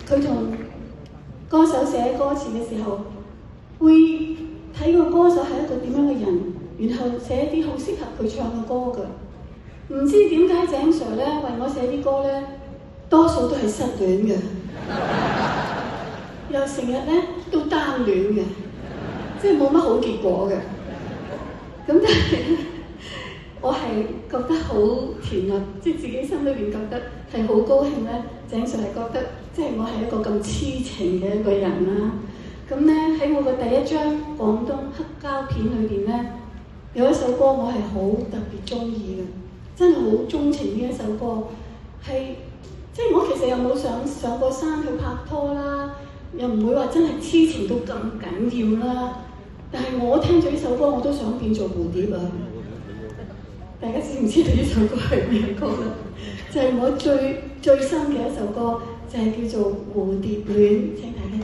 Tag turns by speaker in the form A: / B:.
A: 佢同歌手寫歌詞嘅時候，會睇個歌手係一個點樣嘅人，然後寫一啲好適合佢唱嘅歌㗎。唔知點解井 Sir 咧為我寫啲歌咧，多數都係失戀嘅，又成日咧都單戀嘅，即係冇乜好結果嘅。咁但係我係覺得好甜蜜，即係自己心裏邊覺得係好高興咧。井 Sir 係覺得即係我係一個咁痴情嘅一個人啦。咁咧喺我嘅第一張廣東黑膠片裏邊咧，有一首歌我係好特別中意嘅，真係好鍾情呢一首歌。係即係我其實又冇上過山去拍拖啦，又唔會話真係痴情到咁緊要啦。但係我聽咗呢首歌，我都想變做蝴蝶啊！大家知唔知道呢首歌係咩歌咧？就係我最新嘅一首歌，就係叫做《蝴蝶戀》，請大家